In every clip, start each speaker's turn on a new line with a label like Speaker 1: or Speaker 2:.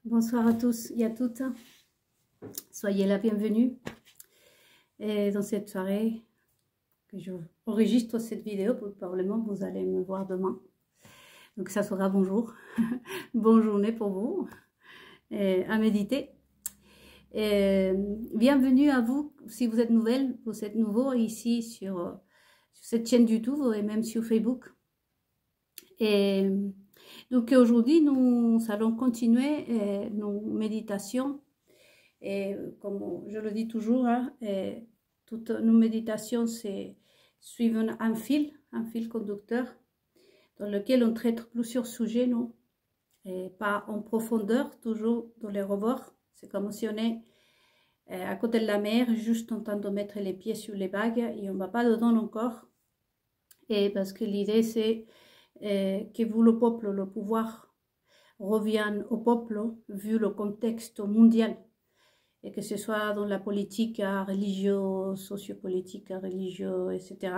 Speaker 1: Bonsoir à tous et à toutes. Soyez la bienvenue dans cette soirée que je enregistre cette vidéo. Probablement vous allez me voir demain. Donc ça sera bonjour. Bonne journée pour vous à méditer. Bienvenue à vous si vous êtes nouvelle, vous êtes nouveau ici sur cette chaîne YouTube et même sur Facebook. Donc aujourd'hui, nous allons continuer nos méditations. Et comme je le dis toujours, hein, toutes nos méditations suivent un fil conducteur dans lequel on traite plusieurs sujets, non? Et pas en profondeur, toujours dans les rebords. C'est comme si on est à côté de la mer, juste en train de mettre les pieds sur les vagues et on ne va pas dedans encore. Et parce que l'idée c'est que vous, le peuple, le pouvoir revienne au peuple vu le contexte mondial. Et que ce soit dans la politique, religieuse, sociopolitique, religieuse, etc.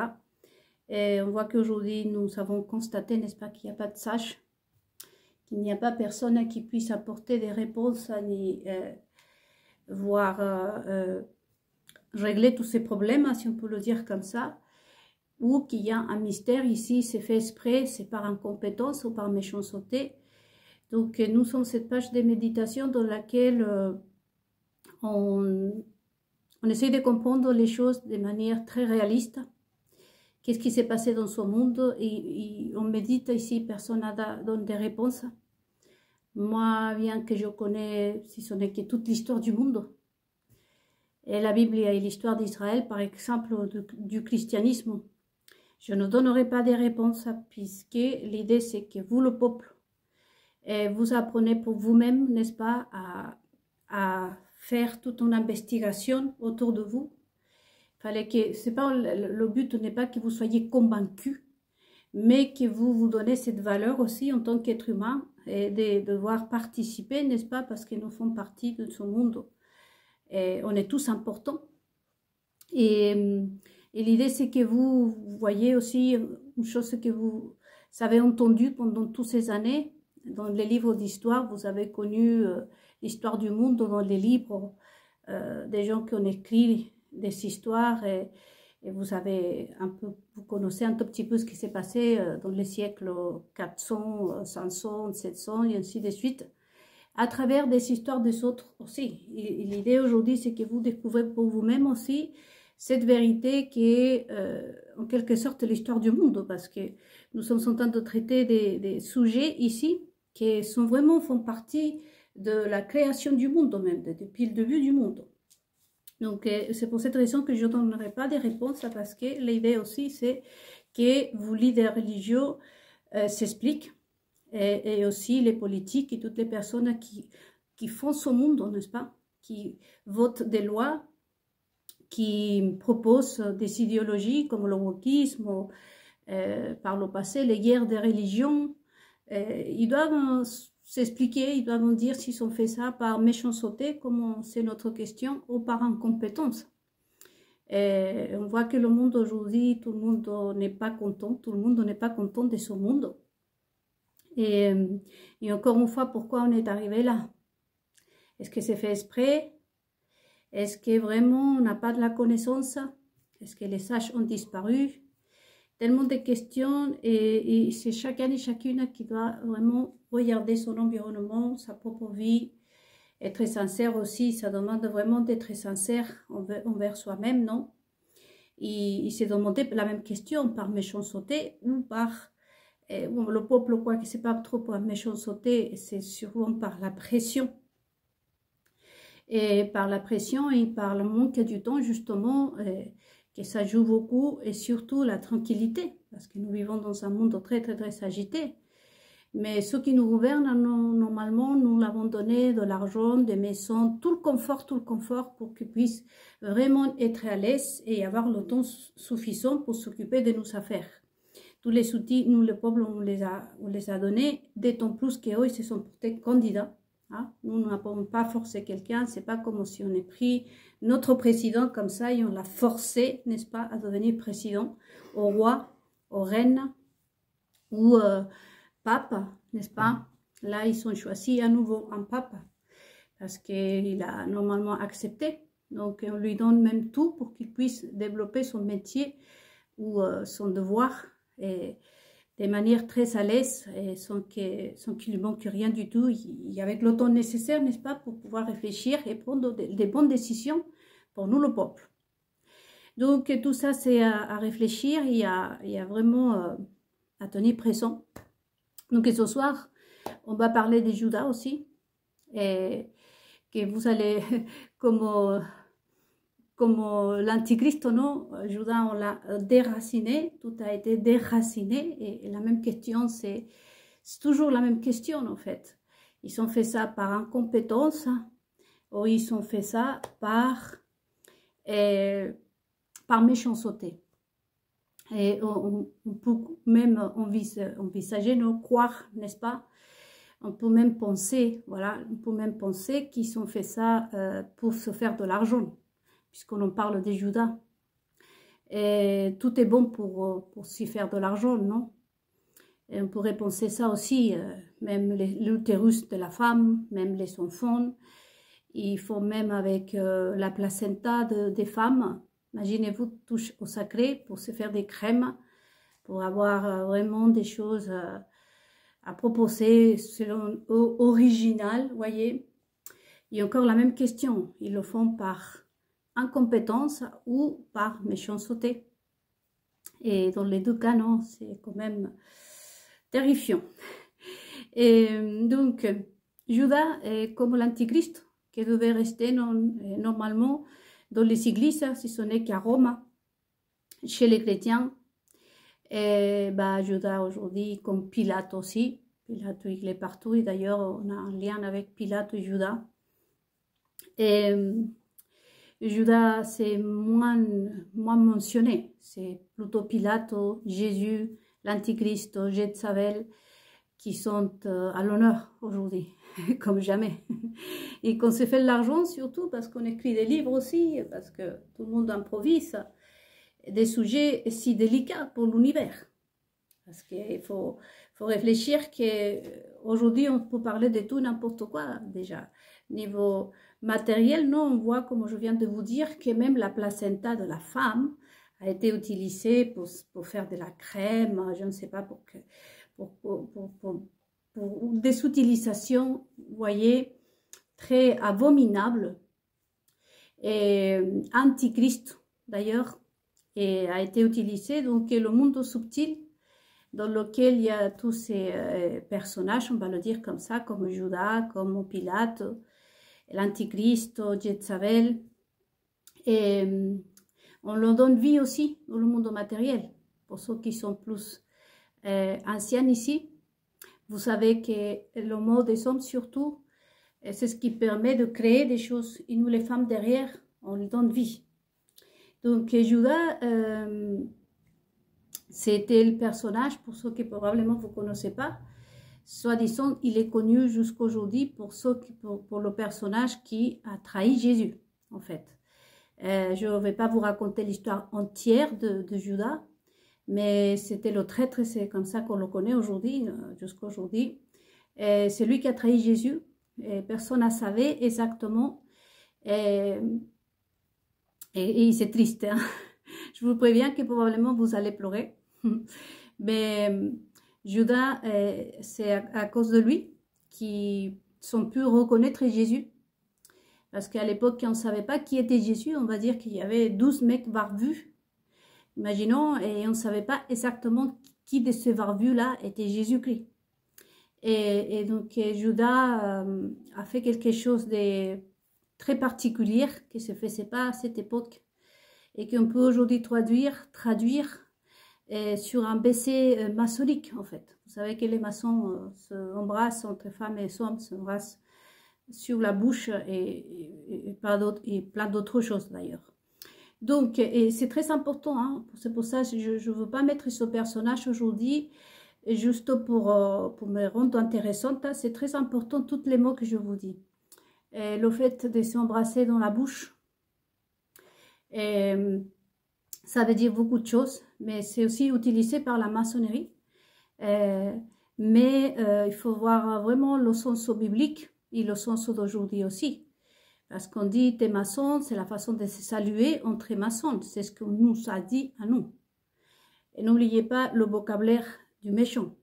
Speaker 1: Et on voit qu'aujourd'hui, nous avons constaté, n'est-ce pas, qu'il n'y a pas de sage, qu'il n'y a pas personne qui puisse apporter des réponses, ni régler tous ces problèmes, si on peut le dire comme ça, ou qu'il y a un mystère ici, c'est fait exprès, c'est par incompétence ou par méchanceté. Donc nous sommes cette page de méditation dans laquelle on essaie de comprendre les choses de manière très réaliste. Qu'est-ce qui s'est passé dans ce monde et on médite ici, personne ne donne des réponses. Moi, bien que je connais, si ce n'est que toute l'histoire du monde, et la Bible et l'histoire d'Israël, par exemple, du christianisme, je ne donnerai pas des réponses puisque l'idée c'est que vous, le peuple, vous apprenez pour vous-même, n'est-ce pas, à faire toute une investigation autour de vous. Fallait que c'est pas le but n'est pas que vous soyez convaincus, mais que vous donnez cette valeur aussi en tant qu'être humain et de devoir participer, n'est-ce pas, parce que nous faisons partie de ce monde. Et on est tous importants. Et l'idée c'est que vous voyez aussi une chose que vous avez entendue pendant toutes ces années. Dans les livres d'histoire, vous avez connu l'histoire du monde dans les livres des gens qui ont écrit des histoires et vous avez vous connaissez un tout petit peu ce qui s'est passé dans les siècles 400, 500, 700 et ainsi de suite, à travers des histoires des autres aussi. Et l'idée aujourd'hui, c'est que vous découvrez pour vous-même aussi cette vérité qui est en quelque sorte l'histoire du monde, parce que nous sommes en train de traiter des sujets ici qui font partie de la création du monde même, depuis le début du monde. Donc c'est pour cette raison que je ne donnerai pas des réponses, parce que l'idée aussi c'est que vos leaders religieux s'expliquent, et aussi les politiques et toutes les personnes qui font ce monde, n'est-ce pas, qui votent des lois, qui proposent des idéologies comme le wokisme, par le passé les guerres des religions. Ils doivent s'expliquer, ils doivent dire s'ils ont fait ça par méchanceté, comme c'est notre question, ou par incompétence. Et on voit que le monde aujourd'hui, tout le monde n'est pas content, tout le monde n'est pas content de ce monde. Et encore une fois, pourquoi on est arrivé là? Est-ce que c'est fait exprès? Est-ce que vraiment on n'a pas de la connaissance? Est-ce que les sages ont disparu? Tellement de questions, et c'est chacun et chacune qui doit vraiment regarder son environnement, sa propre vie, être sincère aussi. Ça demande vraiment d'être sincère envers soi-même, non? Et se demander la même question par méchanceté ou par le peuple, quoi que c'est pas trop par méchanceté, c'est sûrement par la pression. Et par la pression et par le manque du temps, justement, que ça joue beaucoup, et surtout la tranquillité, parce que nous vivons dans un monde très, très, très agité. Mais ceux qui nous gouvernent, normalement, nous l'avons donné de l'argent, des maisons, tout le confort pour qu'ils puissent vraiment être à l'aise et avoir le temps suffisant pour s'occuper de nos affaires. Tous les outils, nous, le peuple, on les a donnés, d'autant plus qu'eux, ils se sont portés candidats. Hein? Nous n'avons pas forcé quelqu'un, c'est pas comme si on ait pris notre président comme ça et on l'a forcé, n'est-ce pas, à devenir président, au roi, aux reines ou pape, n'est-ce pas? Là, ils ont choisi à nouveau un pape parce qu'il a normalement accepté. Donc, on lui donne même tout pour qu'il puisse développer son métier ou son devoir et de manière très à l'aise et sans qu'il lui manque rien du tout, avec le temps nécessaire, n'est-ce pas, pour pouvoir réfléchir et prendre des bonnes décisions pour nous, le peuple. Donc, tout ça, c'est à réfléchir et à vraiment à tenir présent. Donc, et ce soir, on va parler de Judas aussi, et que vous allez, comme l'antichrist, non, Judas, on l'a déraciné, tout a été déraciné, et la même question, c'est toujours la même question, en fait. Ils ont fait ça par incompétence, ou ils ont fait ça par méchanceté. Et on peut même envisager, nous croire, n'est-ce pas? On peut même penser, voilà, on peut même penser qu'ils ont fait ça pour se faire de l'argent, puisqu'on en parle des Judas. Et tout est bon pour s'y faire de l'argent, non? Et on pourrait penser ça aussi, même l'utérus de la femme, même les enfants. Ils font même avec la placenta des femmes. Imaginez-vous, touche au sacré pour se faire des crèmes, pour avoir vraiment des choses à proposer selon original, voyez. Et encore la même question, ils le font par incompétence ou par méchanceté. Et dans les deux cas, non, c'est quand même terrifiant. Et donc, Judas est comme l'antichrist, qui devait rester normalement dans les églises, si ce n'est qu'à Rome, chez les chrétiens. Et Judas aujourd'hui, comme Pilate aussi. Pilate, il est partout, et d'ailleurs, on a un lien avec Pilate et Judas. Et Judas, c'est moins mentionné. C'est plutôt Pilate, Jésus, l'antichrist, Jézabel, qui sont à l'honneur aujourd'hui, comme jamais. Et qu'on se fait de l'argent surtout parce qu'on écrit des livres aussi, parce que tout le monde improvise des sujets si délicats pour l'univers. Parce qu'il faut réfléchir qu'aujourd'hui, on peut parler de tout n'importe quoi déjà. Niveau matériel, non, on voit, comme je viens de vous dire, que même la placenta de la femme a été utilisée pour faire de la crème, je ne sais pas, pour des utilisations, vous voyez, très abominables, et antichrist d'ailleurs, et a été utilisé. Donc le monde subtil dans lequel il y a tous ces personnages, on va le dire comme ça, comme Judas, comme Pilate, l'antichrist, Jézabel, et on leur donne vie aussi dans le monde matériel. Pour ceux qui sont plus anciens ici, vous savez que le mot des hommes surtout, c'est ce qui permet de créer des choses. Et nous, les femmes derrière, on lui donne vie. Donc Judas, c'était le personnage, pour ceux qui probablement vous ne connaissez pas, soit disant, il est connu jusqu'aujourd'hui pour le personnage qui a trahi Jésus, en fait. Je ne vais pas vous raconter l'histoire entière de Judas, mais c'était le traître, c'est comme ça qu'on le connaît aujourd'hui, jusqu'à aujourd'hui. C'est lui qui a trahi Jésus, et personne ne savait exactement, et c'est triste, hein. Je vous préviens que probablement vous allez pleurer, mais Judas, c'est à cause de lui qu'ils ont pu reconnaître Jésus, parce qu'à l'époque, on ne savait pas qui était Jésus. On va dire qu'il y avait 12 mecs barbus, imaginons, et on ne savait pas exactement qui de ces barbus-là était Jésus-Christ. Et donc Judas a fait quelque chose de très particulier qui ne se faisait pas à cette époque et qu'on peut aujourd'hui traduire sur un baiser maçonnique, en fait. Vous savez que les maçons s'embrassent, entre femmes et hommes s'embrassent sur la bouche et plein d'autres choses d'ailleurs. Donc, c'est très important, hein. C'est pour ça que je ne veux pas mettre ce personnage aujourd'hui juste pour me rendre intéressante. C'est très important, tous les mots que je vous dis. Et le fait de s'embrasser dans la bouche, ça veut dire beaucoup de choses, mais c'est aussi utilisé par la maçonnerie. Mais il faut voir vraiment le sens biblique Ils le sont ceux d'aujourd'hui aussi. Parce qu'on dit t'es maçon, c'est la façon de se saluer entre maçons. C'est ce qu'on nous a dit à nous. Et n'oubliez pas le vocabulaire du méchant.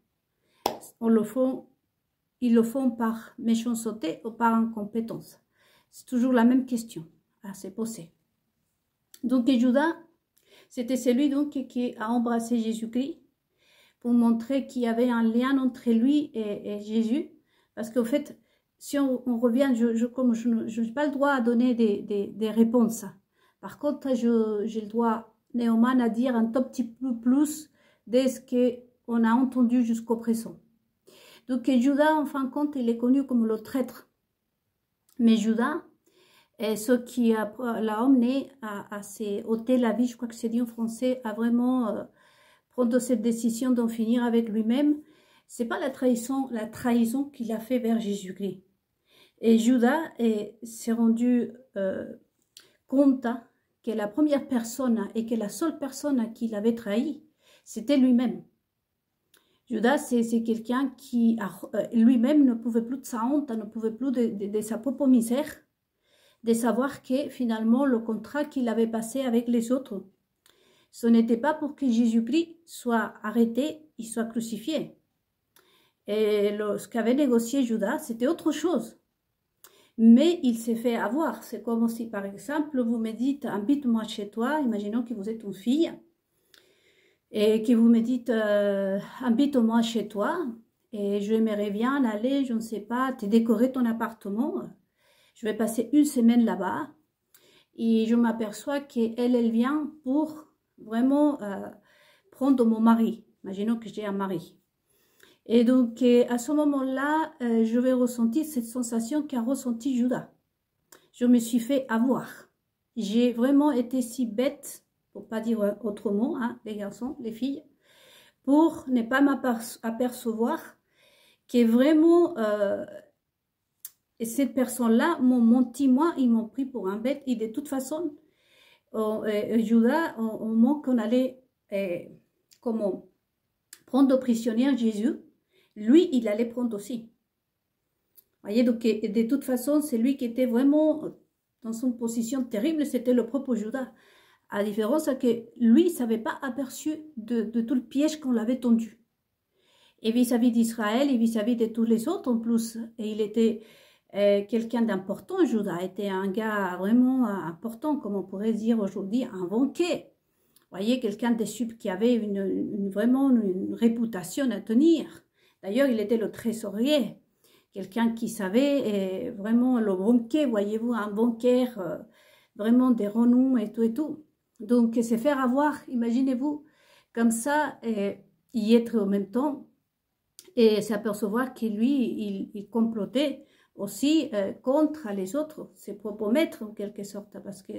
Speaker 1: Ils le font par méchanceté ou par incompétence. C'est toujours la même question à se poser. Donc Judas, c'était celui donc qui a embrassé Jésus-Christ pour montrer qu'il y avait un lien entre lui et Jésus. Parce qu'en fait, si on revient, comme je n'ai pas le droit à donner des réponses. Par contre, j'ai le droit, néanmoins, à dire un tout petit peu plus de ce qu'on a entendu jusqu'au présent. Donc Judas, en fin de compte, il est connu comme le traître. Mais Judas est ce qui l'a emmené à ôter la vie, je crois que c'est dit en français, à vraiment prendre cette décision d'en finir avec lui-même. C'est pas la trahison qu'il a fait vers Jésus-Christ. Et Judas s'est rendu compte que la première personne et que la seule personne qu'il avait trahi, c'était lui-même. Judas, c'est quelqu'un qui lui-même ne pouvait plus de sa honte, ne pouvait plus de sa propre misère, de savoir que finalement le contrat qu'il avait passé avec les autres, ce n'était pas pour que Jésus-Christ soit arrêté, il soit crucifié. Et ce qu'avait négocié Judas, c'était autre chose. Mais il s'est fait avoir. C'est comme si, par exemple, vous me dites, invite-moi chez toi, imaginons que vous êtes une fille, et que vous me dites, invite-moi chez toi, et j'aimerais bien aller, je ne sais pas, te décorer ton appartement. Je vais passer une semaine là-bas, et je m'aperçois qu'elle vient pour vraiment prendre mon mari. Imaginons que j'ai un mari. Et donc, à ce moment-là, je vais ressentir cette sensation qu'a ressenti Judas. Je me suis fait avoir. J'ai vraiment été si bête, pour pas dire autrement, hein, les garçons, les filles, pour ne pas m'apercevoir que vraiment, cette personne-là m'ont menti, moi, ils m'ont pris pour un bête. Et de toute façon, Judas, au moment qu'on allait prendre prisonnier Jésus, lui, il allait prendre aussi. Vous voyez, donc de toute façon, c'est lui qui était vraiment dans une position terrible, c'était le propre Judas. À la différence que lui, il ne s'avait pas aperçu de tout le piège qu'on l'avait tendu. Et vis-à-vis d'Israël et vis-à-vis de tous les autres en plus. Et il était quelqu'un d'important, Judas était un gars vraiment important, comme on pourrait dire aujourd'hui, un banquier. Vous voyez, quelqu'un qui avait vraiment une réputation à tenir. D'ailleurs, il était le trésorier, quelqu'un qui savait vraiment le banquier, voyez-vous, un bancaire vraiment des renoms et tout et tout. Donc, se faire avoir, imaginez-vous, comme ça, y être en même temps et s'apercevoir que lui, il complotait aussi contre les autres, ses propres maîtres en quelque sorte, parce que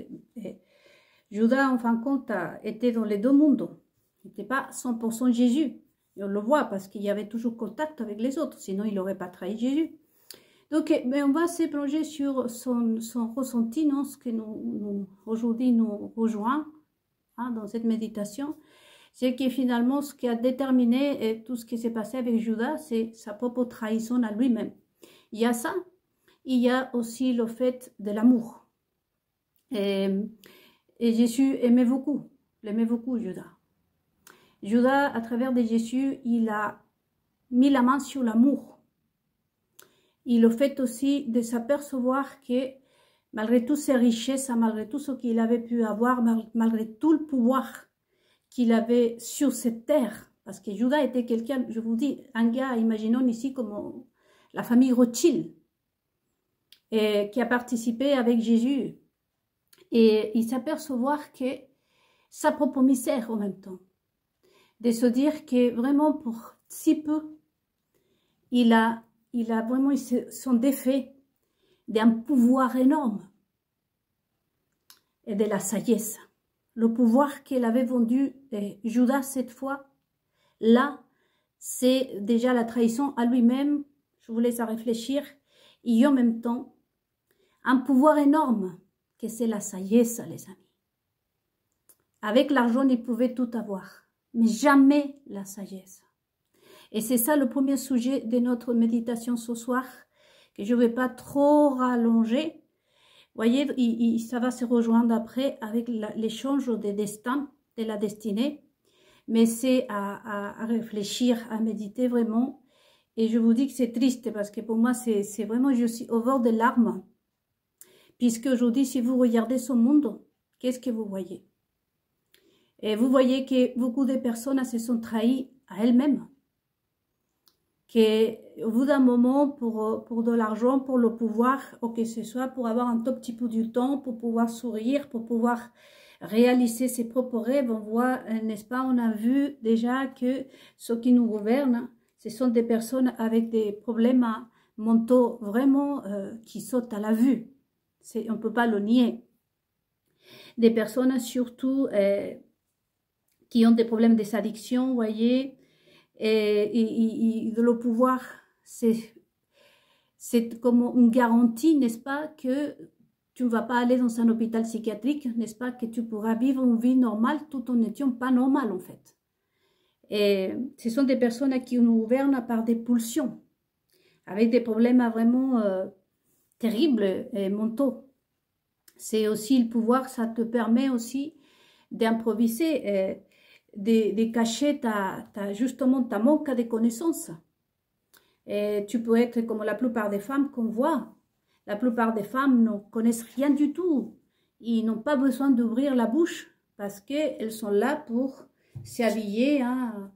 Speaker 1: Judas, en fin de compte, était dans les deux mondes. Il n'était pas 100% Jésus. Et on le voit parce qu'il y avait toujours contact avec les autres, sinon il n'aurait pas trahi Jésus. Donc, mais on va se plonger sur son ressenti, non, ce que aujourd'hui nous rejoint hein, dans cette méditation. C'est que finalement, ce qui a déterminé tout ce qui s'est passé avec Judas, c'est sa propre trahison à lui-même. Il y a ça, il y a aussi le fait de l'amour. Et Jésus l'aimait beaucoup, Judas. Judas, à travers de Jésus, il a mis la main sur l'amour. Il le fait aussi de s'apercevoir que malgré toutes ses richesses, malgré tout ce qu'il avait pu avoir, malgré tout le pouvoir qu'il avait sur cette terre, parce que Judas était quelqu'un, je vous dis, un gars, imaginons ici comme la famille Rothschild, et qui a participé avec Jésus. Et il s'apercevoir que sa propre misère en même temps. De se dire que vraiment pour si peu, il a vraiment son défait d'un pouvoir énorme et de la sagesse. Le pouvoir qu'il avait vendu Judas cette fois, là, c'est déjà la trahison à lui-même, je vous laisse à réfléchir, et en même temps, un pouvoir énorme, que c'est la sagesse, les amis. Avec l'argent, il pouvait tout avoir, mais jamais la sagesse. Et c'est ça le premier sujet de notre méditation ce soir, que je ne vais pas trop rallonger. Vous voyez, ça va se rejoindre après avec l'échange des destins, de la destinée. Mais c'est à réfléchir, à méditer vraiment. Et je vous dis que c'est triste parce que pour moi, c'est vraiment, je suis au bord des larmes. Puisque aujourd'hui, si vous regardez ce monde, qu'est-ce que vous voyez? Et vous voyez que beaucoup de personnes se sont trahies à elles-mêmes. Qu'au bout d'un moment, pour de l'argent, pour le pouvoir, ou que ce soit pour avoir un tout petit peu du temps, pour pouvoir sourire, pour pouvoir réaliser ses propres rêves, on voit, n'est-ce pas, on a vu déjà que ceux qui nous gouvernent, ce sont des personnes avec des problèmes mentaux vraiment qui sautent à la vue. On ne peut pas le nier. Des personnes surtout qui ont des problèmes d'addiction, vous voyez, et le pouvoir, c'est comme une garantie, n'est-ce pas, que tu ne vas pas aller dans un hôpital psychiatrique, n'est-ce pas, que tu pourras vivre une vie normale tout en n'étant pas normal en fait. Et ce sont des personnes qui nous gouvernent par des pulsions, avec des problèmes vraiment terribles et mentaux. C'est aussi le pouvoir, ça te permet aussi d'improviser, de cacher justement ta manque de connaissances. Et tu peux être comme la plupart des femmes qu'on voit. La plupart des femmes ne connaissent rien du tout. Ils n'ont pas besoin d'ouvrir la bouche parce qu'elles sont là pour s'habiller hein,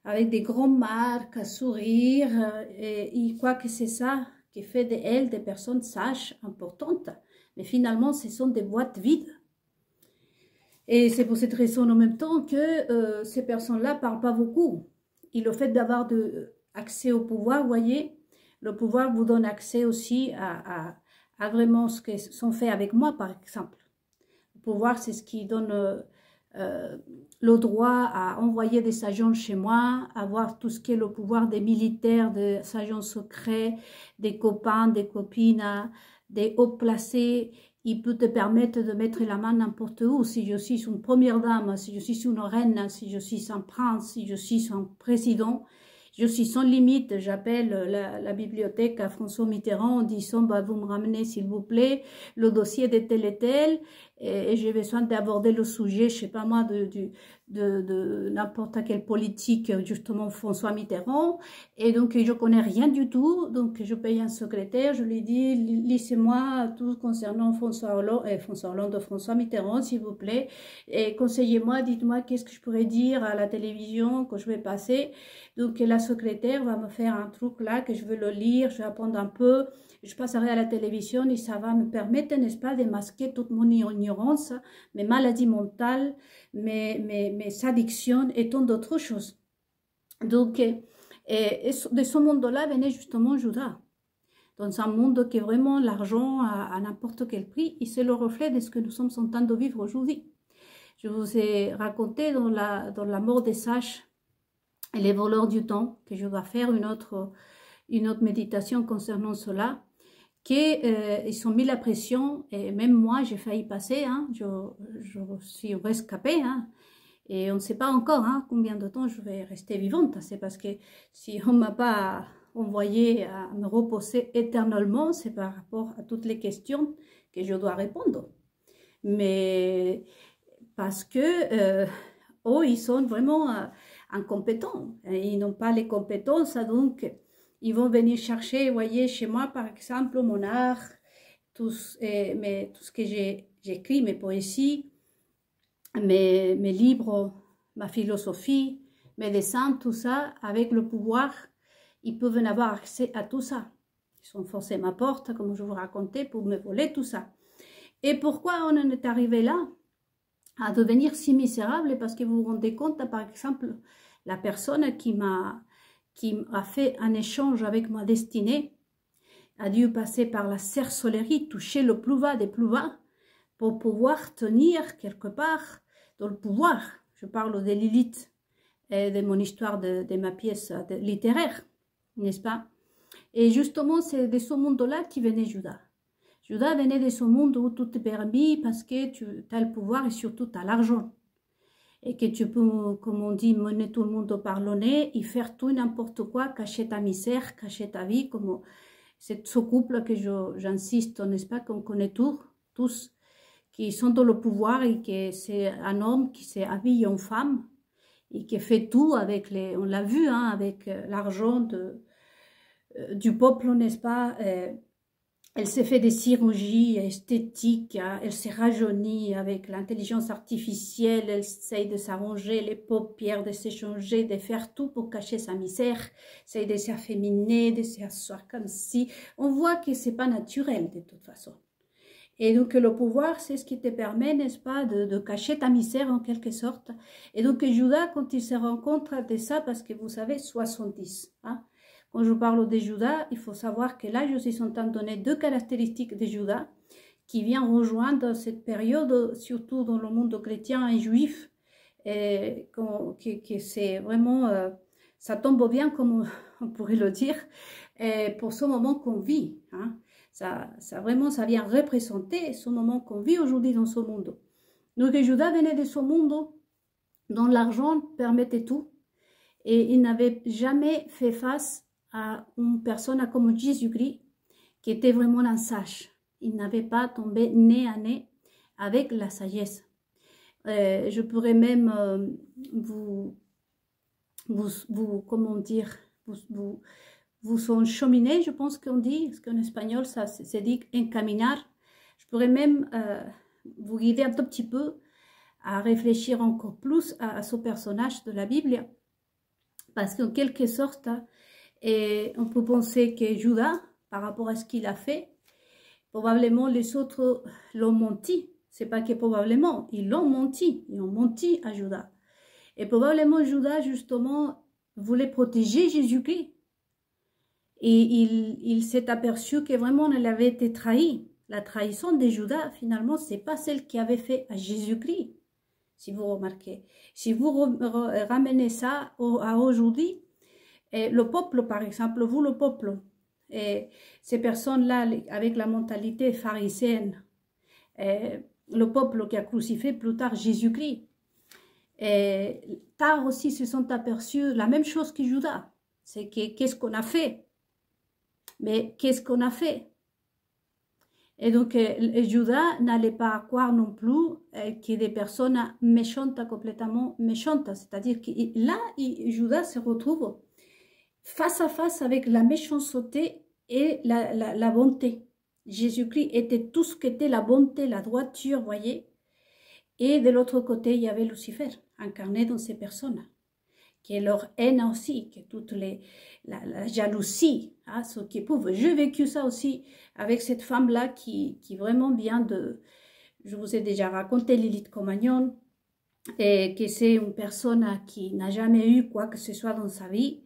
Speaker 1: avec des grandes marques, à sourire. Et ils croient que c'est ça qui fait d'elles des personnes sages, importantes. Mais finalement, ce sont des boîtes vides. Et c'est pour cette raison en même temps que ces personnes-là ne parlent pas beaucoup. Et le fait d'avoir accès au pouvoir, vous voyez, le pouvoir vous donne accès aussi à vraiment ce qu'ils sont faits avec moi, par exemple. Le pouvoir, c'est ce qui donne le droit à envoyer des agents chez moi, avoir tout ce qui est le pouvoir des militaires, des agents secrets, des copains, des copines, des hauts placés. Il peut te permettre de mettre la main n'importe où. Si je suis une première dame, si je suis une reine, si je suis un prince, si je suis un président, je suis sans limite. J'appelle la bibliothèque à François Mitterrand en disant bah, vous me ramenez s'il vous plaît le dossier de tel et tel et j'ai besoin d'aborder le sujet, je sais pas moi, de n'importe quelle politique, justement François Mitterrand. Et donc je connais rien du tout, donc je paye un secrétaire, je lui dis lisez-moi tout concernant François Hollande, François Mitterrand s'il vous plaît, et conseillez-moi, dites-moi qu'est-ce que je pourrais dire à la télévision que je vais passer. Donc la secrétaire va me faire un truc là que je veux le lire, je vais apprendre un peu, je passerai à la télévision et ça va me permettre, n'est-ce pas, de masquer toute mon ignorance, mes maladies mentales, mes addictions et tant d'autres choses. Donc, de ce monde-là venait justement Judas. Dans un monde qui est vraiment l'argent à n'importe quel prix, et c'est le reflet de ce que nous sommes en train de vivre aujourd'hui. Je vous ai raconté dans la mort des sages, et les voleurs du temps, que je vais faire une autre méditation concernant cela, qu'ils sont mis la pression, et même moi j'ai failli passer, hein, je suis rescapée, hein, et on ne sait pas encore hein, combien de temps je vais rester vivante, c'est parce que si on ne m'a pas envoyé à me reposer éternellement, c'est par rapport à toutes les questions que je dois répondre, mais parce que ils sont vraiment incompétents, ils n'ont pas les compétences, donc ils vont venir chercher, vous voyez, chez moi, par exemple, mon art, tout ce que j'écris, mes poésies, mes livres, ma philosophie, mes dessins, tout ça, avec le pouvoir, ils peuvent avoir accès à tout ça. Ils sont forcés à ma porte, comme je vous racontais, pour me voler tout ça. Et pourquoi on en est arrivé là, à devenir si misérable? Parce que vous vous rendez compte, par exemple, la personne qui m'a fait un échange avec ma destinée, a dû passer par la sorcellerie, toucher le plus bas des plus bas, pour pouvoir tenir quelque part dans le pouvoir. Je parle de Lilith et de mon histoire, de ma pièce littéraire, n'est-ce pas? Et justement, c'est de ce monde-là qui venait Judas. Judas venait de ce monde où tout est permis parce que tu as le pouvoir et surtout tu as l'argent. Et que tu peux, comme on dit, mener tout le monde par le nez et faire tout n'importe quoi, cacher ta misère, cacher ta vie, comme C'est ce couple que j'insiste, n'est-ce pas, qu'on connaît tous, qui sont dans le pouvoir et que c'est un homme qui s'est habillé en femme et qui fait tout avec les, on l'a vu, hein, avec l'argent du peuple, n'est-ce pas. Elle s'est fait des chirurgies esthétiques, hein, elle s'est rajeunie avec l'intelligence artificielle, elle essaye de s'arranger les paupières, de s'échanger, de faire tout pour cacher sa misère, essaye de s'afféminer, de s'asseoir comme si. On voit que c'est pas naturel de toute façon. Et donc le pouvoir, c'est ce qui te permet, n'est-ce pas, de cacher ta misère en quelque sorte. Et donc Judas, quand il se rencontre de ça, parce que vous savez, 70, hein, quand je parle de Judas, il faut savoir que là, je suis en train de donner deux caractéristiques de Judas qui vient rejoindre cette période, surtout dans le monde chrétien et juif, et que c'est vraiment, ça tombe bien, comme on pourrait le dire, et pour ce moment qu'on vit. Hein. Ça vraiment, ça vient représenter ce moment qu'on vit aujourd'hui dans ce monde. Donc Judas venait de ce monde dont l'argent permettait tout, et il n'avait jamais fait face à une personne comme Jésus-Christ, qui était vraiment un sage. Il n'avait pas tombé nez à nez avec la sagesse. Je pourrais même comment dire, vous encheminer, je pense qu'on dit, parce qu'en espagnol, ça se dit encaminar. Je pourrais même vous guider un tout petit peu à réfléchir encore plus à ce personnage de la Bible, parce qu'en quelque sorte, et on peut penser que Judas, par rapport à ce qu'il a fait, probablement les autres l'ont menti. C'est pas que probablement, ils l'ont menti. Ils ont menti à Judas. Et probablement Judas, justement, voulait protéger Jésus-Christ. Et il s'est aperçu que vraiment elle avait été trahie. La trahison de Judas, finalement, c'est pas celle qui avait fait à Jésus-Christ. Si vous remarquez. Si vous ramenez ça à aujourd'hui, et le peuple, par exemple, vous le peuple, et ces personnes-là avec la mentalité pharisienne, le peuple qui a crucifié plus tard Jésus-Christ, tard aussi se sont aperçus la même chose que Judas, c'est qu'est-ce qu'on a fait, mais qu'est-ce qu'on a fait? Et donc Judas n'allait pas croire non plus qu'il y ait des personnes méchantes, complètement méchantes, c'est-à-dire que là, Judas se retrouve face à face avec la méchanceté et la bonté. Jésus-Christ était tout ce qu'était la bonté, la droiture, voyez. Et de l'autre côté, il y avait Lucifer, incarné dans ces personnes, qui est leur haine aussi, qui est toute la jalousie, hein, ce qui prouve. J'ai vécu ça aussi avec cette femme-là qui vraiment vient de... Je vous ai déjà raconté Lilith Comagnon, et que c'est une personne qui n'a jamais eu quoi que ce soit dans sa vie.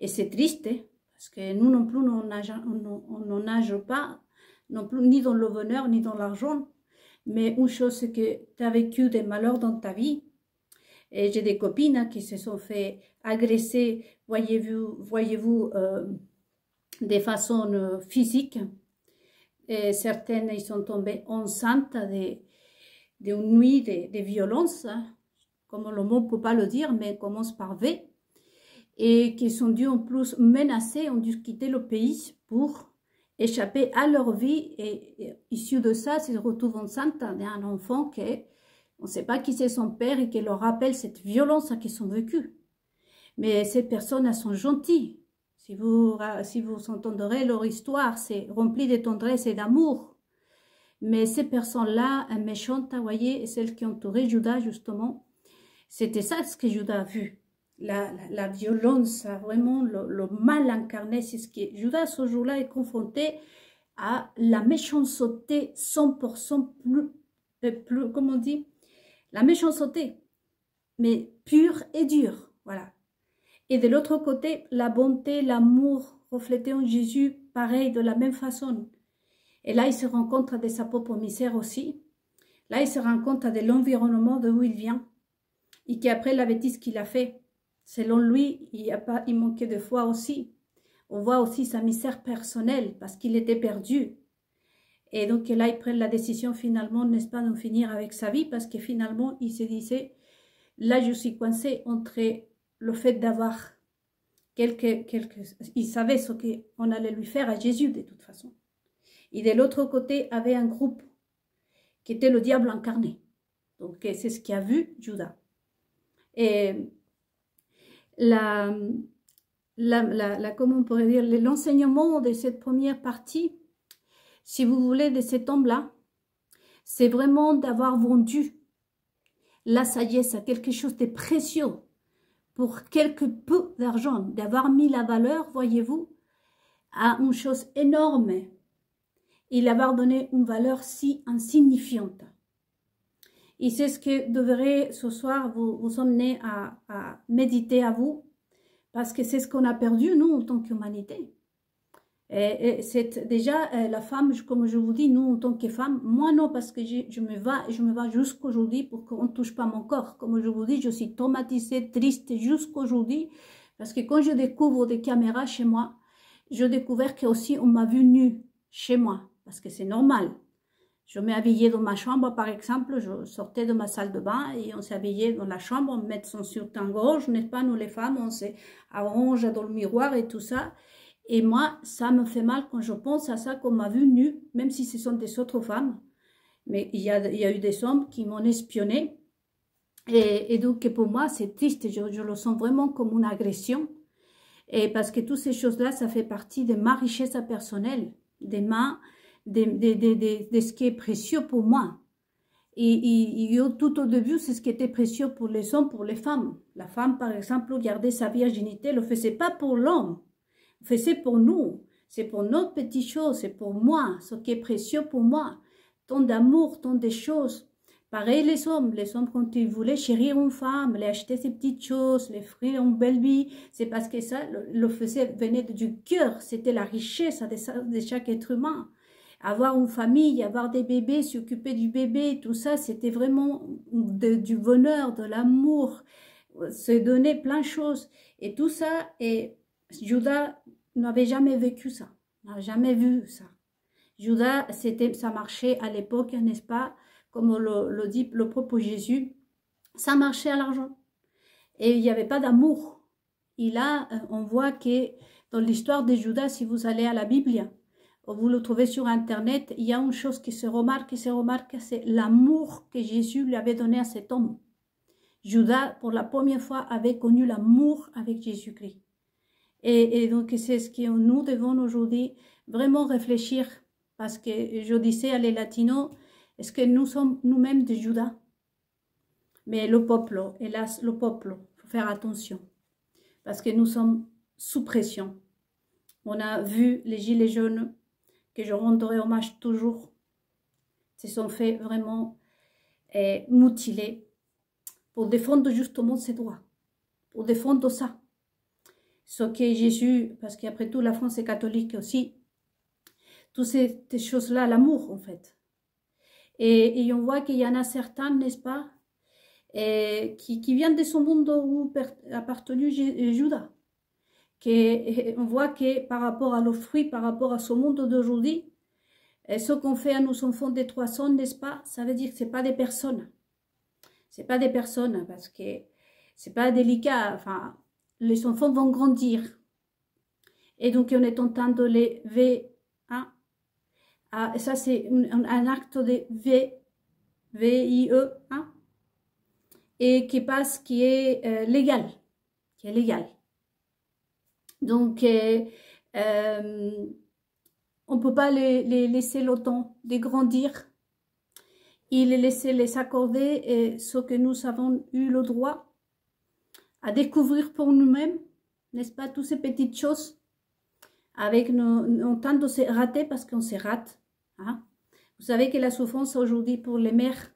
Speaker 1: Et c'est triste, parce que nous non plus, on n'en nage pas, non plus, ni dans le bonheur, ni dans l'argent. Mais une chose, c'est que tu as vécu des malheurs dans ta vie. Et j'ai des copines qui se sont fait agresser, voyez-vous, de façon physique. Et certaines, ils sont tombées enceintes d'une nuit de violence, hein, comme le mot ne peut pas le dire, mais commence par V. Et qui sont dû en plus menacés, ont dû quitter le pays pour échapper à leur vie. Et issu de ça, ils se retrouvent enceintes d'un enfant qui, on ne sait pas qui c'est son père et qui leur rappelle cette violence qu'ils ont vécue. Mais ces personnes, elles sont gentilles. Si vous entendrez leur histoire, c'est rempli de tendresse et d'amour. Mais ces personnes-là, méchantes, vous voyez, celles qui entouraient Judas, justement, c'était ça ce que Judas a vu. La violence, vraiment le mal incarné, c'est ce qui Judas ce jour-là est confronté à la méchanceté 100% plus, comment on dit, la méchanceté, mais pure et dure, voilà. Et de l'autre côté, la bonté, l'amour reflété en Jésus, pareil, de la même façon. Et là, il se rend compte de sa propre misère aussi. Là, il se rend compte de l'environnement d'où il vient et qu'après la bêtise qu'il a fait. Selon lui, il manquait de foi aussi. On voit aussi sa misère personnelle parce qu'il était perdu. Et donc là, il prend la décision finalement, n'est-ce pas, d'en finir avec sa vie parce que finalement, il se disait, là, je suis coincé entre le fait d'avoir il savait ce qu'on allait lui faire à Jésus de toute façon. Et de l'autre côté, avait un groupe qui était le diable incarné. Donc, c'est ce qu'a vu Judas. Et comment on pourrait dire, l'enseignement de cette première partie, si vous voulez, de cet homme-là, c'est vraiment d'avoir vendu la sagesse à quelque chose de précieux pour quelque peu d'argent, d'avoir mis la valeur, voyez-vous, à une chose énorme et l'avoir donné une valeur si insignifiante. Et c'est ce que devrait ce soir vous emmener à méditer à vous, parce que c'est ce qu'on a perdu, nous, en tant qu'humanité. Et c'est déjà la femme, comme je vous dis, nous, en tant que femme, moi non, parce que je me bats jusqu'aujourd'hui pour qu'on ne touche pas mon corps. Comme je vous dis, je suis traumatisée, triste jusqu'aujourd'hui, parce que quand je découvre des caméras chez moi, je découvre qu'aussi on m'a vu nue chez moi, parce que c'est normal. Je m'habillais dans ma chambre, par exemple, je sortais de ma salle de bain et on s'habillait dans la chambre, on met son soutien-gorge, n'est-ce pas, nous les femmes, on s'arrange dans le miroir et tout ça. Et moi, ça me fait mal quand je pense à ça, qu'on m'a vu nue, même si ce sont des autres femmes. Mais il y a eu des hommes qui m'ont espionné. Et donc, pour moi, c'est triste, je le sens vraiment comme une agression. Et parce que toutes ces choses-là, ça fait partie de ma richesse personnelle, de ce qui est précieux pour moi. Et tout au début, c'est ce qui était précieux pour les hommes, pour les femmes. La femme, par exemple, gardait sa virginité, elle ne le faisait pas pour l'homme, elle le faisait pour nous. C'est pour notre petite chose, c'est pour moi, ce qui est précieux pour moi. Tant d'amour, tant de choses. Pareil les hommes quand ils voulaient chérir une femme, les acheter ces petites choses, les offrir une belle vie, c'est parce que ça venait du cœur, c'était la richesse de chaque être humain. Avoir une famille, avoir des bébés, s'occuper du bébé, tout ça, c'était vraiment du bonheur, de l'amour, se donner plein de choses. Et tout ça, et Judas n'avait jamais vécu ça, n'a jamais vu ça. Judas, ça marchait à l'époque, n'est-ce pas, comme le dit le propre Jésus, ça marchait à l'argent. Et il n'y avait pas d'amour. Et là, on voit que dans l'histoire de Judas, si vous allez à la Bible, vous le trouvez sur Internet, il y a une chose qui se remarque, c'est l'amour que Jésus lui avait donné à cet homme. Judas, pour la première fois, avait connu l'amour avec Jésus-Christ. Et donc, c'est ce que nous devons aujourd'hui vraiment réfléchir, parce que je disais à les latinos, est-ce que nous sommes nous-mêmes de Judas? Mais le peuple, hélas, le peuple, il faut faire attention, parce que nous sommes sous pression. On a vu les gilets jaunes, que je rendrai hommage toujours, se sont fait vraiment mutiler pour défendre justement ses droits, pour défendre ça. Ce que Jésus, parce qu'après tout la France est catholique aussi, toutes ces choses-là, l'amour en fait. Et on voit qu'il y en a certains, n'est-ce pas, qui viennent de ce monde où appartenu Judas. On voit que par rapport à nos fruits, par rapport à ce monde d'aujourd'hui, ce qu'on fait à nos enfants de 300, n'est-ce pas, ça veut dire que ce n'est pas des personnes. Ce n'est pas des personnes, parce que ce n'est pas délicat. Enfin, les enfants vont grandir. Et donc, on est en train de les hein, ça, c'est un acte de VIE, hein, et qui passe, qui est légal. Qui est légal. Donc, on ne peut pas les laisser le temps de grandir et les laisser les accorder ce que nous avons eu le droit à découvrir pour nous-mêmes, n'est-ce pas, toutes ces petites choses, avec nos temps de se rater parce qu'on se rate. Hein? Vous savez que la souffrance aujourd'hui pour les mères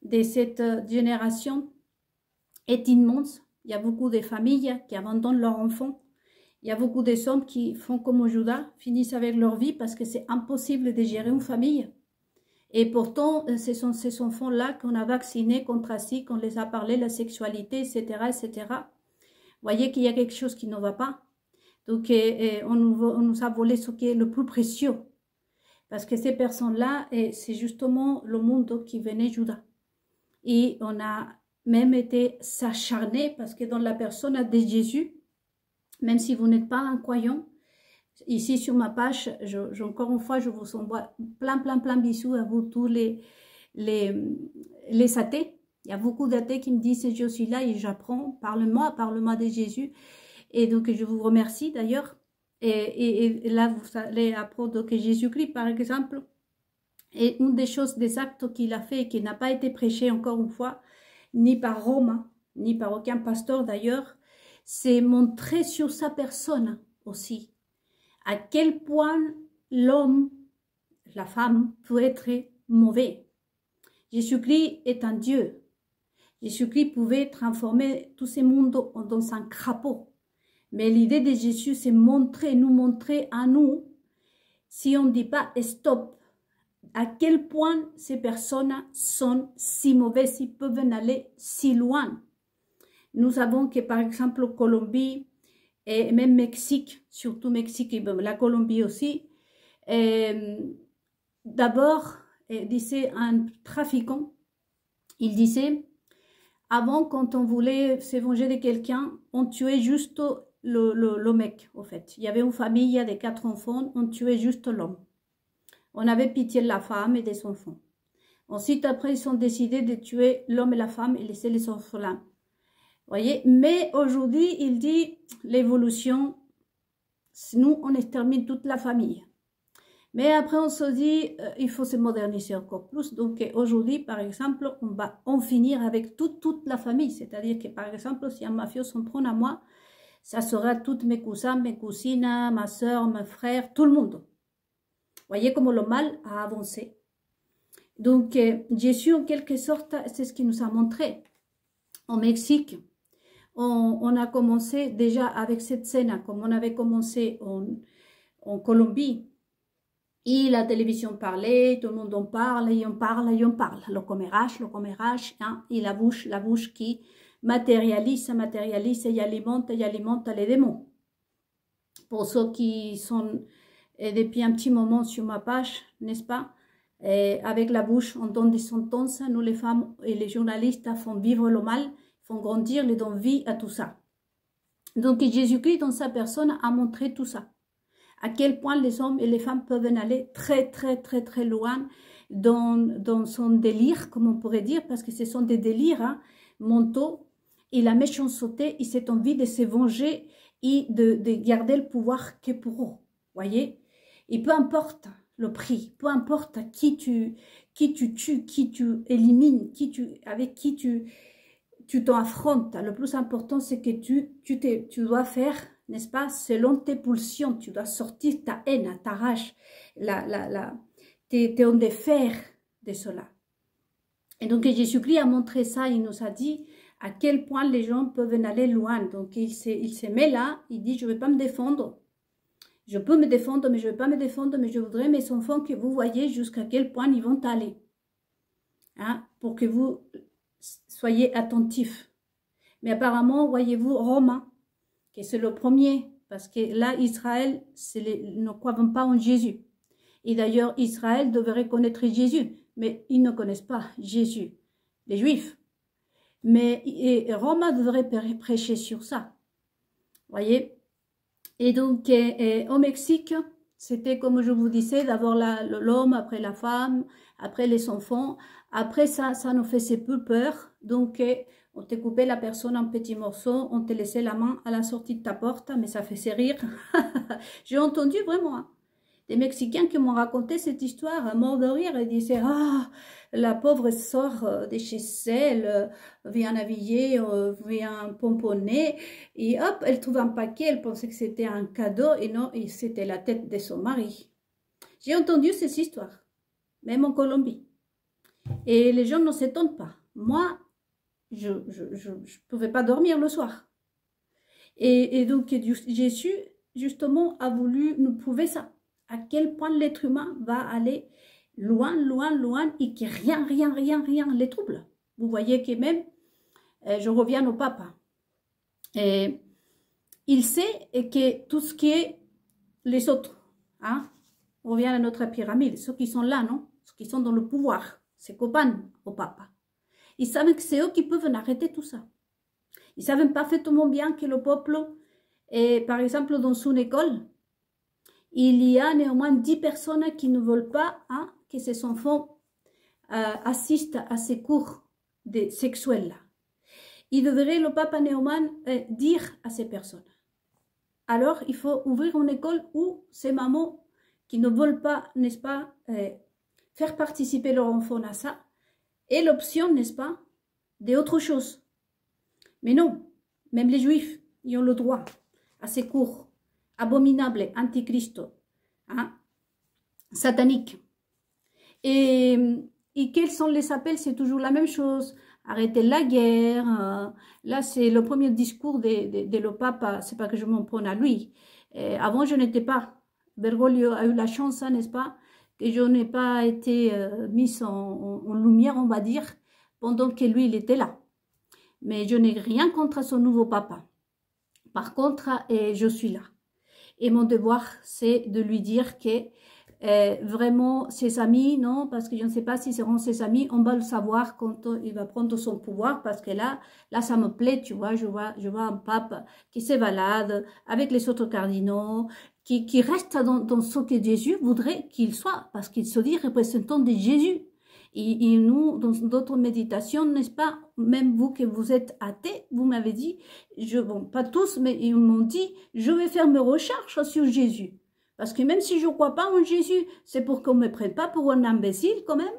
Speaker 1: de cette génération est immense. Il y a beaucoup de familles qui abandonnent leurs enfants. Il y a beaucoup de hommes qui font comme Judas, finissent avec leur vie parce que c'est impossible de gérer une famille. Et pourtant, ce sont ces enfants-là qu'on a vaccinés contre ci, qu'on les a parlé, la sexualité, etc., etc. Vous voyez qu'il y a quelque chose qui ne va pas. Donc, on nous a volé ce qui est le plus précieux. Parce que ces personnes-là, c'est justement le monde qui venait Judas. Et on a même été s'acharner parce que dans la personne de Jésus, même si vous n'êtes pas un croyant. Ici sur ma page, encore une fois, je vous envoie plein bisous à vous tous les athées. Il y a beaucoup d'athées qui me disent je suis là et j'apprends, parle-moi de Jésus. Et donc je vous remercie d'ailleurs. Et là, vous allez apprendre que Jésus-Christ, par exemple, est une des choses, des actes qu'il a fait et qui n'a pas été prêché encore une fois, ni par Rome, ni par aucun pasteur d'ailleurs, c'est montrer sur sa personne aussi à quel point l'homme, la femme, peut être mauvais. Jésus-Christ est un Dieu. Jésus-Christ pouvait transformer tous ces mondes dans un crapaud. Mais l'idée de Jésus, c'est nous montrer à nous, si on ne dit pas stop, à quel point ces personnes sont si mauvaises, ils peuvent aller si loin. Nous savons que par exemple Colombie et même Mexique, surtout Mexique et la Colombie aussi, d'abord, disait un trafiquant, il disait, avant quand on voulait se venger de quelqu'un, on tuait juste le mec, au fait. Il y avait une famille de 4 enfants, on tuait juste l'homme. On avait pitié de la femme et des enfants. Ensuite, après, ils ont décidé de tuer l'homme et la femme et laisser les orphelins. Voyez, mais aujourd'hui, il dit l'évolution, nous, on extermine toute la famille. Mais après, on se dit, il faut se moderniser encore plus. Donc, aujourd'hui, par exemple, on va en finir avec toute la famille. C'est-à-dire que, par exemple, si un mafieux s'en prend à moi, ça sera tous mes cousins, mes cousines, ma soeur, mes frères, tout le monde. Voyez comment le mal a avancé. Donc, Jésus, en quelque sorte, c'est ce qu'il nous a montré. Au Mexique, on a commencé déjà avec cette scène, comme on avait commencé en Colombie. Et la télévision parlait, tout le monde en parle, et on parle, et on parle. Le commérage, hein, et la bouche qui matérialise et alimente les démons. Pour ceux qui sont depuis un petit moment sur ma page, n'est-ce pas? Avec la bouche, on donne des sentences. Nous, les femmes et les journalistes, font vivre le mal, font grandir, les donnent vie à tout ça. Donc, Jésus-Christ, dans sa personne, a montré tout ça. À quel point les hommes et les femmes peuvent aller très loin dans son délire, comme on pourrait dire, parce que ce sont des délires hein, mentaux. Et la méchanceté, et cette envie de se venger et de garder le pouvoir que pour eux. Voyez? Et peu importe le prix, peu importe qui tu tues, qui tu élimines, avec qui tu t'en affrontes. Le plus important, c'est que tu dois faire, n'est-ce pas, selon tes pulsions. Tu dois sortir ta haine, ta rage, tes ondes de fer de cela. Et donc, Jésus-Christ a montré ça, il nous a dit à quel point les gens peuvent aller loin. Donc, il se met là, il dit, je ne vais pas me défendre. Je peux me défendre, mais je ne vais pas me défendre, mais je voudrais, mes enfants, que vous voyez jusqu'à quel point ils vont aller. Hein, pour que vous soyez attentifs. Mais apparemment, voyez-vous, Romain, que c'est le premier, parce que là, Israël, ne croient pas en Jésus. Et d'ailleurs, Israël devrait connaître Jésus, mais ils ne connaissent pas Jésus, les Juifs. Mais Romain devrait prêcher sur ça. Voyez? Et donc, au Mexique, c'était comme je vous disais, d'abord l'homme, après la femme, après les enfants. Après ça nous faisait peu peur. Donc, on te coupait la personne en petits morceaux, on te laissait la main à la sortie de ta porte, mais ça faisait rire. J'ai entendu vraiment hein, des Mexicains qui m'ont raconté cette histoire, mort de rire, et disaient « Ah, la pauvre sort de chez elle, vient habiller, vient pomponner, et hop, elle trouve un paquet, elle pensait que c'était un cadeau, et non, c'était la tête de son mari. » J'ai entendu ces histoires, même en Colombie. Et les gens ne s'étonnent pas. Moi, je ne pouvais pas dormir le soir. Et donc, Jésus, justement, a voulu nous prouver ça. À quel point l'être humain va aller loin, et que rien les trouble. Vous voyez que même, je reviens au papa. Il sait que tout ce qui est les autres, hein, on revient à notre pyramide, ceux qui sont là, non? Ceux qui sont dans le pouvoir, ses copains au papa. Ils savent que c'est eux qui peuvent arrêter tout ça. Ils savent parfaitement bien que le peuple Et par exemple, dans son école, il y a néanmoins 10 personnes qui ne veulent pas que ces enfants assistent à ces cours sexuels-là. Il devrait, le pape néanmoins, dire à ces personnes. Alors, il faut ouvrir une école où ces mamans qui ne veulent pas, n'est-ce pas, faire participer leur enfant à ça, et l'option, n'est-ce pas, d'autre chose. Mais non, même les juifs, ils ont le droit à ces cours abominables, antichrist, sataniques. Et quels sont les appels? C'est toujours la même chose. Arrêter la guerre. Là, c'est le premier discours de le pape. C'est pas que je m'en prends à lui. Avant, je n'étais pas. Bergoglio a eu la chance, n'est-ce pas, que je n'ai pas été mise en lumière, on va dire, pendant que lui, il était là. Mais je n'ai rien contre son nouveau papa. Par contre, je suis là. Et mon devoir, c'est de lui dire que vraiment, ses amis, non, parce que je ne sais pas si seront ses amis, on va le savoir quand il va prendre son pouvoir, parce que là, ça me plaît, tu vois, je vois un pape qui se balade avec les autres cardinaux, qui reste dans ce que Jésus voudrait qu'il soit, parce qu'il se dit représentant de Jésus. Et nous, dans d'autres méditations, n'est-ce pas, même vous que vous êtes athée, vous m'avez dit, bon, pas tous, mais ils m'ont dit, je vais faire mes recherches sur Jésus. Parce que même si je ne crois pas en Jésus, c'est pour qu'on ne me prenne pas pour un imbécile quand même,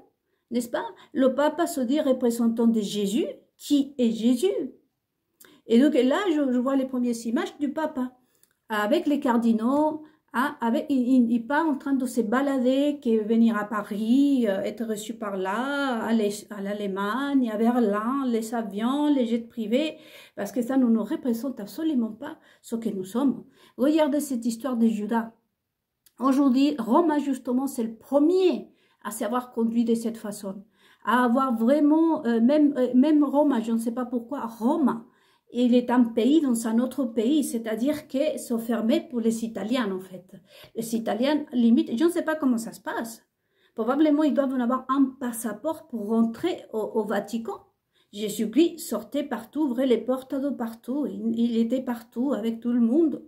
Speaker 1: n'est-ce pas? Le pape se dit représentant de Jésus, qui est Jésus. Et donc là, je vois les premières images du pape, avec les cardinaux, il part en train de se balader, venir à Paris, être reçu par là, aller à l'Allemagne, à Berlin, les avions, les jets privés, parce que ça ne nous représente absolument pas ce que nous sommes. Regardez cette histoire de Judas. Aujourd'hui, Rome, justement, c'est le premier à s'avoir conduit de cette façon, à avoir vraiment, même Rome, je ne sais pas pourquoi, Rome, il est un pays dans un autre pays, c'est-à-dire que c'est fermé pour les Italiens, en fait. Les Italiens, limite, je ne sais pas comment ça se passe. Probablement, ils doivent avoir un passeport pour rentrer au Vatican. Jésus-Christ sortait partout, ouvrait les portes de partout, il était partout avec tout le monde.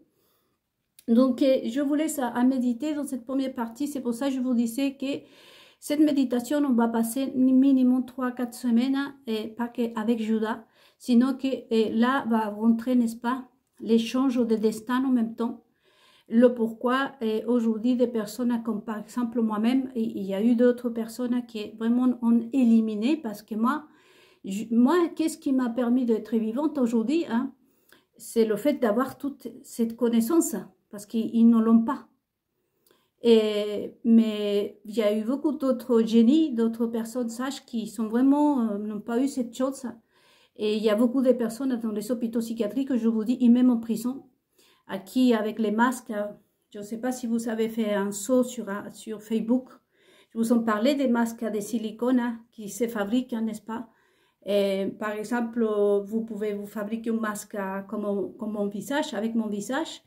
Speaker 1: Donc, je vous laisse à méditer dans cette première partie. C'est pour ça que je vous disais que cette méditation, on va passer minimum 3-4 semaines, et pas qu'avec Judas, sinon que là va rentrer, n'est-ce pas, l'échange de destin en même temps. Le pourquoi, aujourd'hui, des personnes comme par exemple moi-même, il y a eu d'autres personnes qui vraiment ont éliminé, parce que moi qu'est-ce qui m'a permis d'être vivante aujourd'hui, c'est le fait d'avoir toute cette connaissance, parce qu'ils ne l'ont pas. Mais il y a eu beaucoup d'autres génies, d'autres personnes sages qui sont vraiment, n'ont pas eu cette chose. Et il y a beaucoup de personnes dans les hôpitaux psychiatriques, je vous dis, et même en prison, à qui, avec les masques, je ne sais pas si vous avez fait un saut sur Facebook, je vous en parlais des masques de silicone qui se fabriquent, n'est-ce pas? Et, par exemple, vous pouvez vous fabriquer un masque comme mon visage, avec mon visage,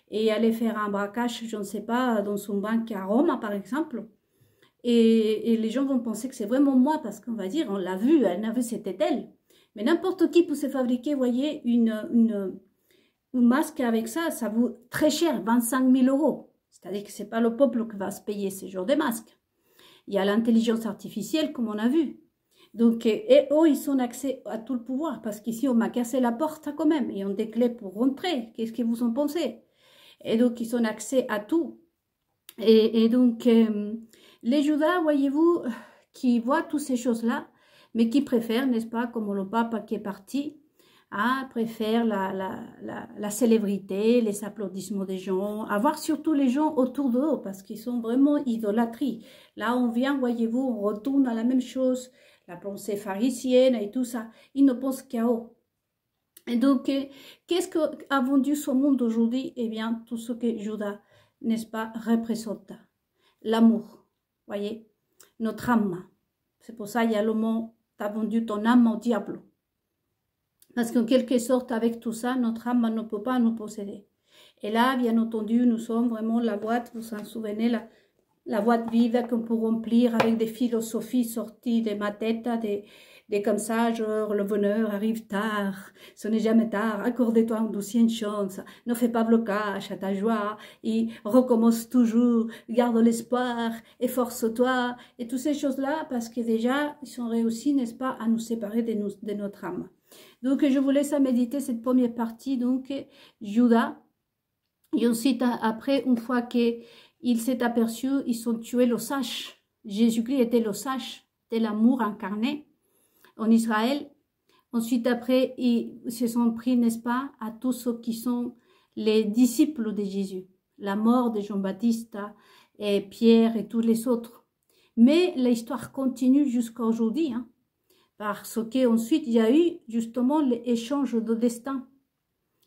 Speaker 1: et aller faire un braquage, je ne sais pas, dans une banque à Rome, par exemple. Et les gens vont penser que c'est vraiment moi, parce qu'on va dire, on l'a vu, elle a vu, c'était elle. Mais n'importe qui peut se fabriquer, vous voyez, un masque avec ça, ça vaut très cher, 25 000 €. C'est-à-dire que ce n'est pas le peuple qui va se payer ce genre de masques. Il y a l'intelligence artificielle, comme on a vu. Donc, et eux, ils ont accès à tout le pouvoir, parce qu'ici, on m'a cassé la porte quand même, et on a des clés pour rentrer. Qu'est-ce que vous en pensez? Et donc, ils ont accès à tout. Et donc, les Judas, voyez-vous, qui voient toutes ces choses-là, mais qui préfèrent, n'est-ce pas, comme le pape qui est parti, préfèrent la célébrité, les applaudissements des gens, avoir surtout les gens autour d'eux, parce qu'ils sont vraiment idolâtries. Là, on vient, voyez-vous, on retourne à la même chose, la pensée pharisienne et tout ça. Ils ne pensent qu'à eux. Et donc, qu'est-ce qu'a vendu ce monde aujourd'hui? Eh bien, tout ce que Judas, n'est-ce pas, représente. L'amour, voyez, notre âme. C'est pour ça qu'il y a le mot, tu as vendu ton âme au diable. Parce qu'en quelque sorte, avec tout ça, notre âme ne peut pas nous posséder. Et là, bien entendu, nous sommes vraiment la boîte, vous vous en souvenez, la boîte vide qu'on peut remplir avec des philosophies sorties de ma tête, des comme ça, genre le bonheur arrive tard, ce n'est jamais tard, accorde-toi une douzième chance, ne fais pas blocage à ta joie, et recommence toujours, garde l'espoir, efforce-toi, et toutes ces choses-là, parce que déjà, ils sont réussis, n'est-ce pas, à nous séparer de notre âme. Donc, je vous laisse à méditer cette première partie, donc, Judas, et ensuite, après, une fois qu'il s'est aperçu, ils ont tué l'osage. Jésus-Christ était l'osage de l'amour incarné en Israël. Ensuite, après, ils se sont pris, n'est-ce pas, à tous ceux qui sont les disciples de Jésus. La mort de Jean-Baptiste et Pierre et tous les autres. Mais l'histoire continue jusqu'à aujourd'hui, hein, parce qu'ensuite, il y a eu justement l'échange de destin.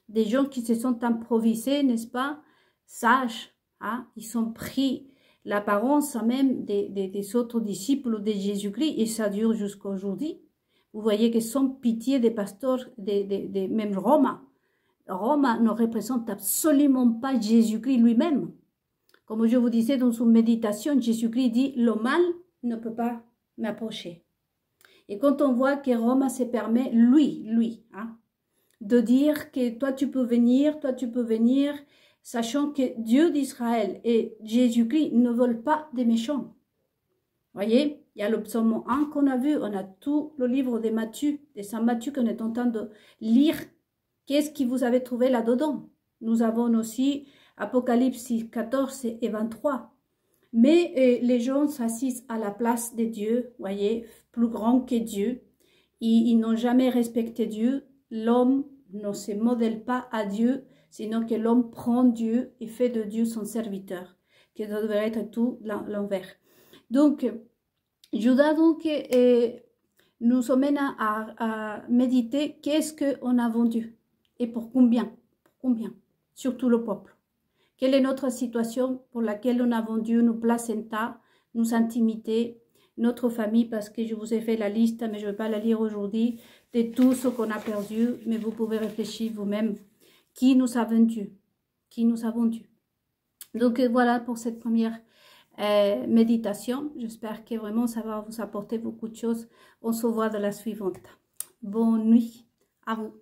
Speaker 1: Des gens qui se sont improvisés, n'est-ce pas, sages, hein, ils sont pris l'apparence même des autres disciples de Jésus-Christ, et ça dure jusqu'à aujourd'hui. Vous voyez que sans pitié des pasteurs, même Rome ne représente absolument pas Jésus-Christ lui-même. Comme je vous disais dans une méditation, Jésus-Christ dit, le mal ne peut pas m'approcher. Et quand on voit que Rome se permet, lui, hein, de dire que toi tu peux venir, sachant que Dieu d'Israël et Jésus-Christ ne veulent pas des méchants. Voyez, il y a le psaume 1 qu'on a vu, on a tout le livre de Matthieu, de Saint Matthieu qu'on est en train de lire. Qu'est-ce que vous avez trouvé là-dedans? Nous avons aussi Apocalypse 14 et 23. Mais les gens s'assisent à la place de Dieu, voyez, plus grand que Dieu. Ils n'ont jamais respecté Dieu. L'homme ne se modèle pas à Dieu, sinon que l'homme prend Dieu et fait de Dieu son serviteur, qui devrait être tout l'envers. Donc, Judas donc, nous emmène à méditer qu'est-ce qu'on a vendu et pour combien, surtout le peuple. Quelle est notre situation pour laquelle on a vendu nos placentas, nos intimités, notre famille, parce que je vous ai fait la liste, mais je ne vais pas la lire aujourd'hui, de tout ce qu'on a perdu, mais vous pouvez réfléchir vous-même. Qui nous a vendu? Qui nous a vendu? Donc voilà pour cette première méditation. J'espère que vraiment ça va vous apporter beaucoup de choses. On se voit dans la suivante. Bonne nuit à vous.